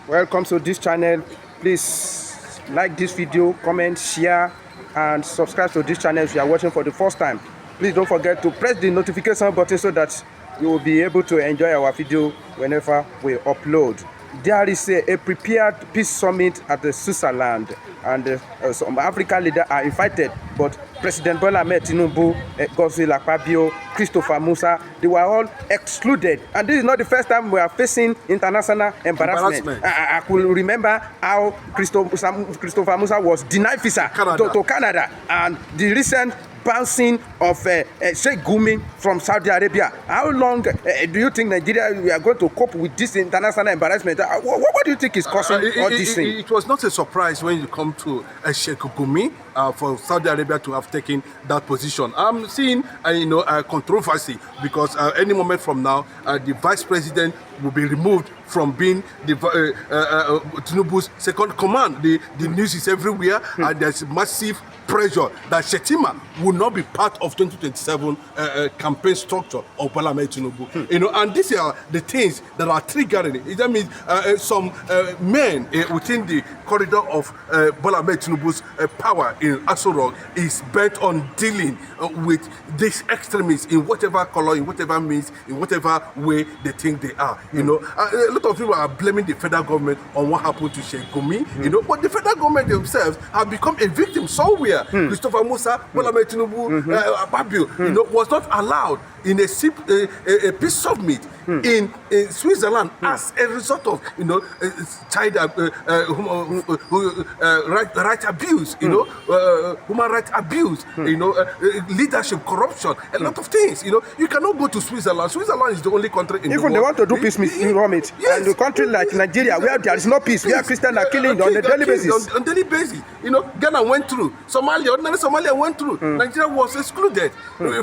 Welcome to this channel. Please like this video, comment, share, and subscribe to this channel if you are watching for the first time. Please don't forget to press the notification button so that you will be able to enjoy our video whenever we upload. There is a prepared peace summit at the Switzerland, and some African leaders are invited, but President Bola Ahmed Tinubu, Godswill Akpabio, Christopher Musa, they were all excluded. And this is not the first time we are facing international embarrassment. I could remember how Christopher Musa was denied visa to Canada, and the recent bouncing of Sheikh Gumi from Saudi Arabia. How long do you think Nigeria we are going to cope with this international embarrassment? What do you think is causing all this thing? It was not a surprise when you come to Sheikh Gumi for Saudi Arabia to have taken that position. I'm seeing a controversy because any moment from now, the vice president will be removed from being the Tinubu's second command. The news is everywhere, and there's massive pressure that Shetima will not be part of 2027 campaign structure of Bola Ahmed Tinubu. And these are the things that are triggering it. That means some men within the corridor of Bola Ahmed Tinubu's power in Aso Rock is bent on dealing with these extremists in whatever color, in whatever means, in whatever way they think they are. A lot of people are blaming the federal government on what happened to Sheikh Gumi. But the federal government themselves have become a victim somewhere. Christopher Musa, Bola Ahmed Tinubu, Akpabio, was not allowed in a peace summit in Switzerland as a result of child right abuse, human rights abuse, leadership corruption, a lot of things. You cannot go to Switzerland. Switzerland is the only country in the world. Even they want to do peace summit, and a country like Nigeria, where there is no peace, where Christians are killing on a daily basis. On daily basis, Ghana went through, ordinary Somalia went through. Nigeria was excluded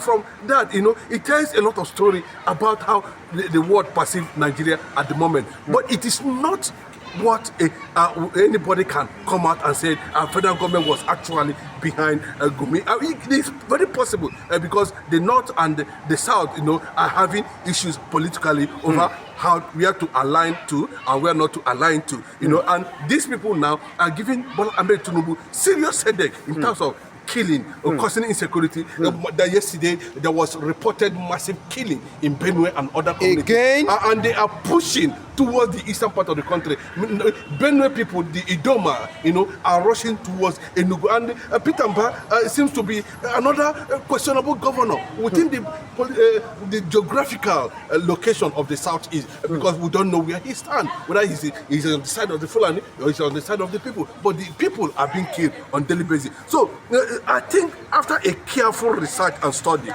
from that. It tells a lot of story about how the world perceives Nigeria at the moment. But it is not what anybody can come out and say federal government was actually behind Gumi. It is very possible because the North and the South, are having issues politically over how we are to align to and we are not to align to. And these people now are giving Bola Ahmed Tinubu serious headache in terms of killing or causing insecurity. That yesterday there was reported massive killing in Benue and other communities. And they are pushing towards the eastern part of the country. Benue people, the Idoma, are rushing towards Enugu. And Pitamba seems to be another questionable governor within the geographical location of the southeast, because we don't know where he stands, whether he's on the side of the Fulani or he's on the side of the people. But the people are being killed on daily basis. So I think after a careful research and study,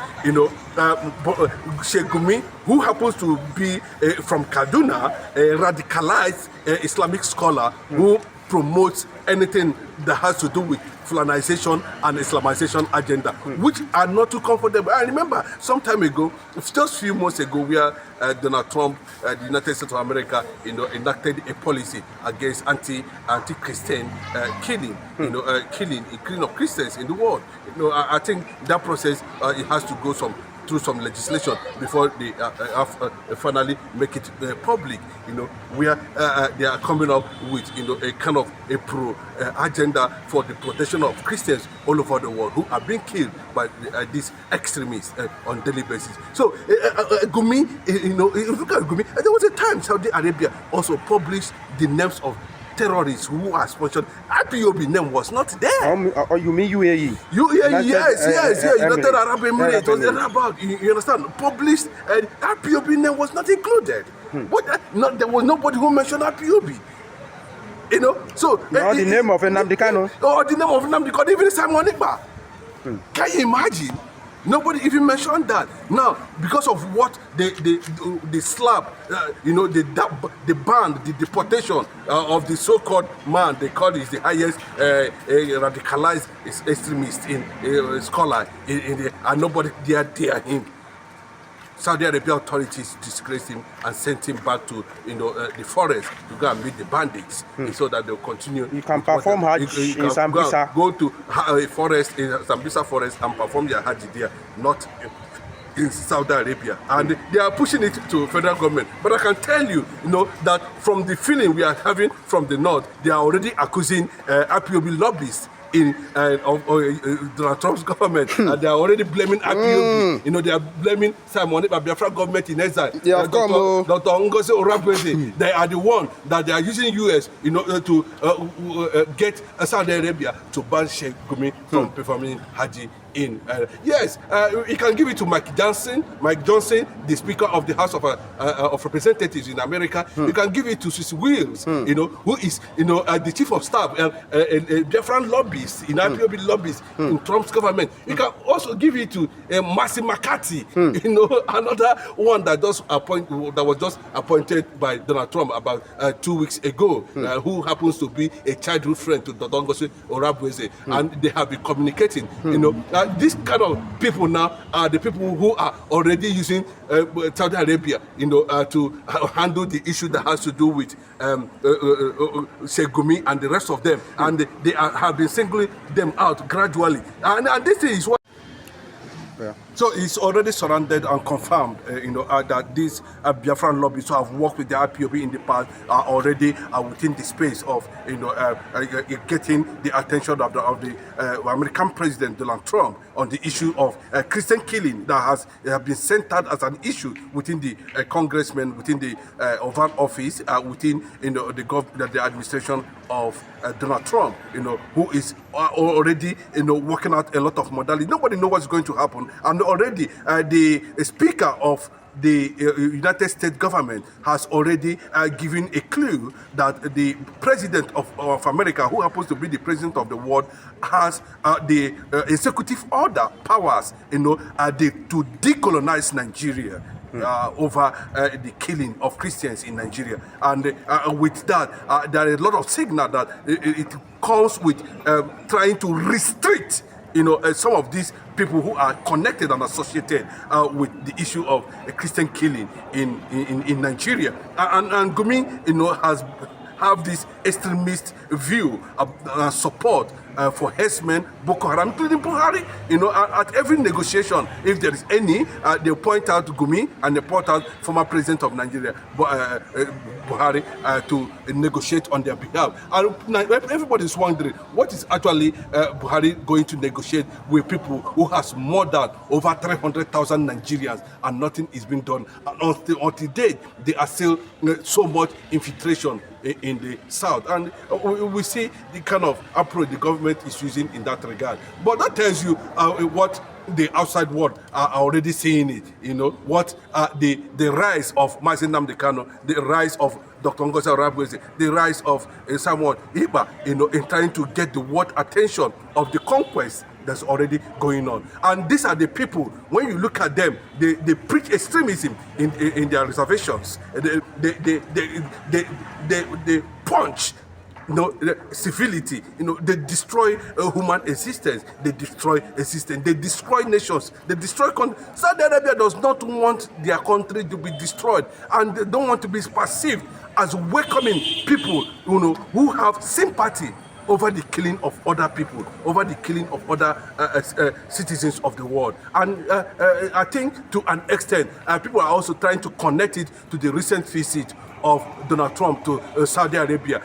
Sheikh Gumi, who happens to be from Kaduna, a radicalized Islamic scholar who promotes anything that has to do with Fulanization and Islamization agenda, which are not too comfortable. I remember some time ago, just a few months ago, where Donald Trump, the United States of America, enacted a policy against anti-Christian killing, killing of Christians in the world. I think that process it has to go through some legislation before they finally make it public. Where they are coming up with a kind of a pro agenda for the protection of Christians all over the world who are being killed by these extremists on daily basis. So Gumi, if you look at Gumi, there was a time Saudi Arabia also published the names of terrorists who are sponsored. IPOB name was not there. Or you mean UAE? Yes. United Arab Emirates was there about. You understand? Published, and IPOB name was not included. But there was nobody who mentioned IPOB. So the name of Nnamdi Kanu. Or the name of Nnamdi Kanu, even Simon Ekpa. Can you imagine? Nobody even mentioned that. Now, because of what the slap, the ban, the deportation of the so-called man, they call it the highest radicalized extremist in scholar, and nobody dare him. Saudi Arabia authorities disgraced him and sent him back to the forest to go and meet the bandits, so that they'll continue. You can perform Hajj in Sambisa. Go to a forest in Sambisa forest and perform your Hajj there, not in Saudi Arabia, and they are pushing it to federal government. But I can tell you, that from the feeling we are having from the north, they are already accusing IPOB lobbyists in Donald Trump's government, and they are already blaming IPOB. They are blaming Simon Biafra government in exile. Dr. Ngozi Orakwe, they are the one that they are using US, to get Saudi Arabia to ban Sheikh Gumi from performing Hajj in. Yes, you can give it to Mike Johnson, the Speaker of the House of Representatives in America. You can give it to Swiss Wills, who is, the Chief of Staff, a different lobbyist, IPOB lobbyist in Trump's government. You can also give it to Marcy McCarthy, another one that was just appointed by Donald Trump about 2 weeks ago, who happens to be a childhood friend to Dr. Ngozi Orakwe, and they have been communicating. These kind of people now are the people who are already using Saudi Arabia, to handle the issue that has to do with Sheikh Gumi and the rest of them, and they have been singling them out gradually. And this is what. Yeah. So it's already surrounded and confirmed, that these Biafran lobbyists who have worked with the IPOB in the past are already within the space of, getting the attention of the American President Donald Trump on the issue of Christian killing that has been centered as an issue within the congressmen, within the Oval Office, within the administration of Donald Trump, who is already working out a lot of modalities. Nobody knows what's going to happen, and already the Speaker of the United States government has already given a clue that the President of America, who happens to be the President of the world, has the executive order powers, to decolonize Nigeria. Over the killing of Christians in Nigeria, and with that, there are a lot of signal that it comes with trying to restrict, some of these people who are connected and associated with the issue of Christian killing in Nigeria, and Gumi, has have this extremist view of support for herdsmen, Boko Haram, including Buhari. At every negotiation, if there is any, they point out Gumi and they point out former president of Nigeria, Buhari, to negotiate on their behalf. And everybody is wondering, what is actually Buhari going to negotiate with people who has more than over 300,000 Nigerians and nothing is being done? And until date, there are still so much infiltration in the south, and we see the kind of approach the government is using in that regard. But that tells you what the outside world are already seeing it. What the rise of Mazi Nnamdi Kanu, the rise of Dr. Ngozi Orakwe, the rise of Samuel Iba, in trying to get the world attention of the conquest that's already going on. And these are the people, when you look at them, they preach extremism in their reservations. They punch civility, they destroy human existence, they destroy existence, they destroy nations, they destroy Saudi Arabia does not want their country to be destroyed, and they don't want to be perceived as welcoming people who have sympathy over the killing of other people, over the killing of other citizens of the world. And I think to an extent, people are also trying to connect it to the recent visit of Donald Trump to Saudi Arabia,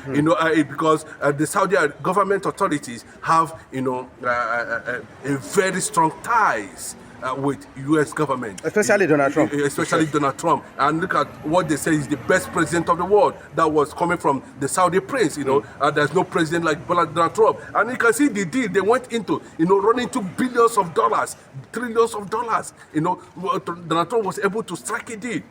because the Saudi government authorities have, a very strong ties with U.S. government. Especially Donald Trump. Especially Donald Trump. And look at what they say is the best president of the world. That was coming from the Saudi prince, there's no president like Donald Trump. And you can see the deal they went into, running into billions of dollars, trillions of dollars. Donald Trump was able to strike a deal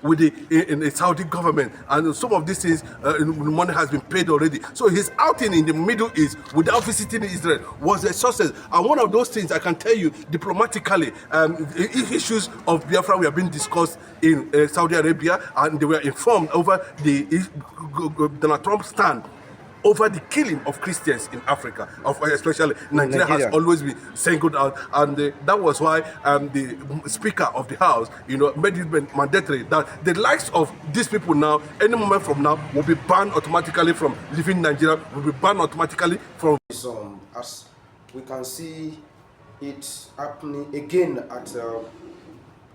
with the Saudi government, and some of these things, money has been paid already. So his outing in the Middle East without visiting Israel was a success. And one of those things I can tell you diplomatically, issues of Biafra were being discussed in Saudi Arabia, and they were informed over the Donald Trump stand over the killing of Christians in Africa, especially Nigeria has always been singled out, and that was why the Speaker of the House, made it mandatory that the likes of these people now, any moment from now, will be banned automatically from leaving Nigeria, will be banned automatically from. As we can see it happening again at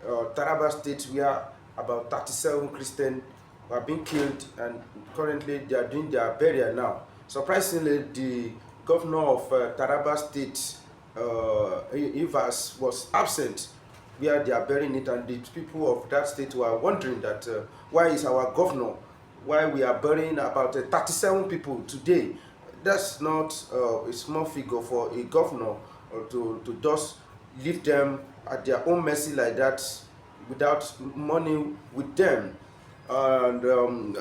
Taraba State, where about 37 Christians were being killed, and currently they are doing their burial now. Surprisingly, the governor of Taraba State, Ivas, was absent where they are burying it, and the people of that state were wondering that why is our governor, why we are burying about 37 people today. That's not a small figure for a governor to just leave them at their own mercy like that without money with them. And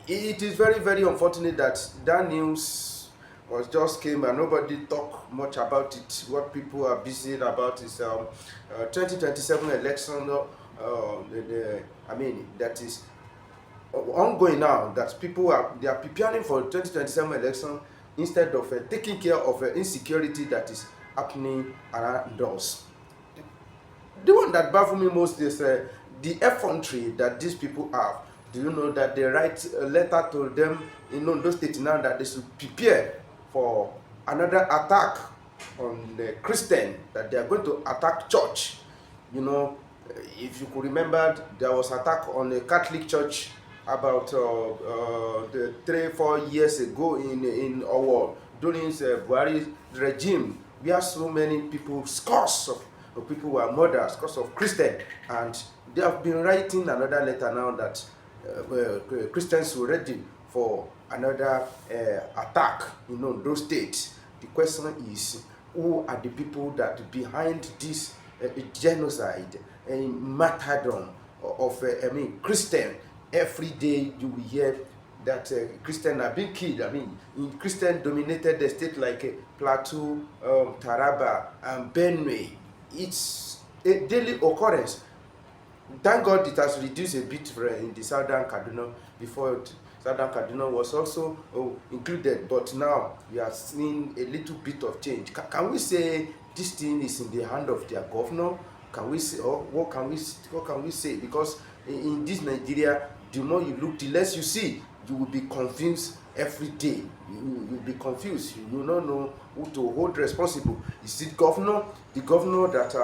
it is very, very unfortunate that that news was just came and nobody talk much about it. What people are busy about is 2027 election. I mean, that is ongoing now. That people are preparing for 2027 election instead of taking care of insecurity that is happening around us. The one that baffles me most is the effrontery that these people have. Do you know that they write a letter to them in Ondo State now that they should prepare for another attack on the Christian, that they are going to attack church? You know, if you could remember, there was attack on a Catholic church about 3-4 years ago in Owo during Buhari's regime, where so many people, scores of people were murdered, scores of Christians, and they have been writing another letter now that Christians were ready for another attack in those states. The question is, who are the people that behind this genocide and martyrdom of Christian? Every day you will hear that Christians are being killed. I mean, in Christian-dominated state like Plateau, Taraba, and Benue, it's a daily occurrence. Thank God it has reduced a bit in the southern Kaduna. Before southern Kaduna was also included, but now we are seeing a little bit of change. Can we say this thing is in the hand of their governor? Can we say, or what can we say? Because in this Nigeria, the more you look, the less you see. You will be confused every day. You will be confused. You will not know who to hold responsible. Is it governor? The governor that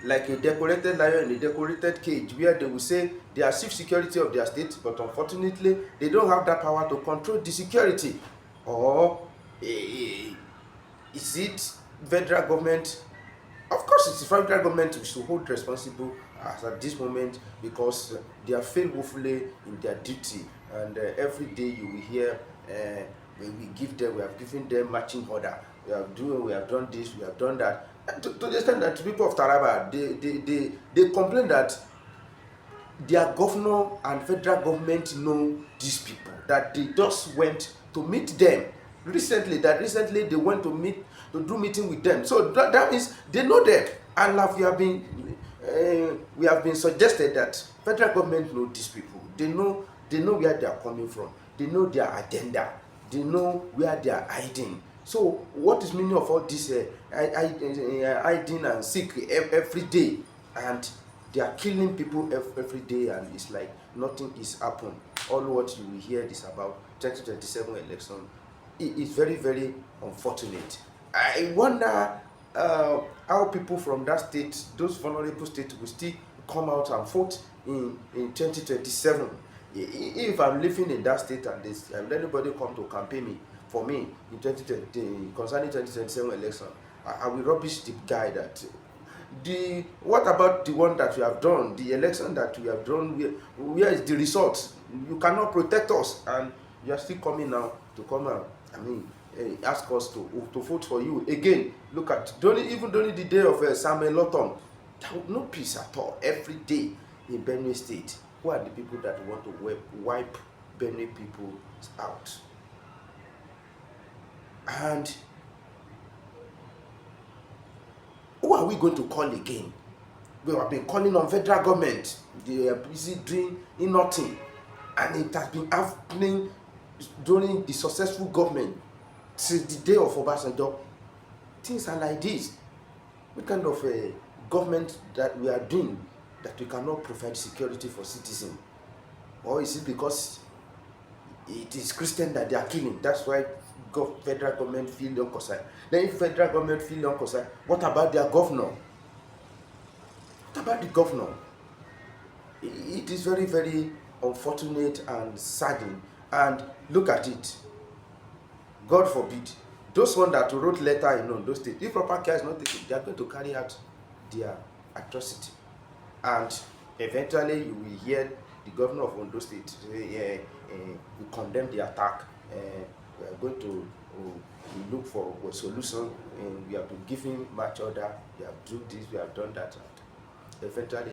like a decorated lion in a decorated cage, where they will say they are chief security of their state, but unfortunately they don't have that power to control the security. Or is it federal government? Of course, it's the federal government we should hold responsible as at this moment, because they have failed woefully in their duty. And every day you will hear we have given them marching order. We have done this, we have done that. And to the extent that people of Taraba, they complain that their governor and federal government know these people, that they just went to meet them recently, they went to do meeting with them. So that means they know them. And we have been suggested that federal government know these people. They know where they are coming from. They know their agenda. They know where they are hiding. So what is meaning of all this hiding and seek every day? And they are killing people every day, and it's like nothing is happening. All what you will hear is about 2027 election. It is very, very unfortunate. I wonder how people from that state, those vulnerable states, will still come out and vote in 2027. If I'm living in that state and anybody come to campaign me for me in 2020 concerning 2027 election, I will rubbish the guy that what about the one that we have done, the election that we have done? Where is the result? You cannot protect us, and you are still coming now to come out. Ask us to vote for you again. Look at even during the day of Samuel Lawton, there was no peace at all. Every day in Benue State, who are the people that want to wipe Benue people out? And who are we going to call again? We have been calling on federal government. They are busy doing nothing, and it has been happening during the successful government since the day of Obasanjo. Things are like this. What kind of a government that we are doing that we cannot provide security for citizens? Or is it because it is Christian that they are killing? That's why federal government feel unconcerned. Then if federal government feel unconcerned, what about their governor? What about the governor? It is very, very unfortunate and saddening. And look at it. God forbid, those ones that wrote letter in those states, if proper care is not taken, they are going to carry out their atrocity. And eventually you will hear the governor of Ondo State say, yeah, we condemn the attack. We are going to we look for a solution, and we have been giving much order. We have done this, we have done that. And eventually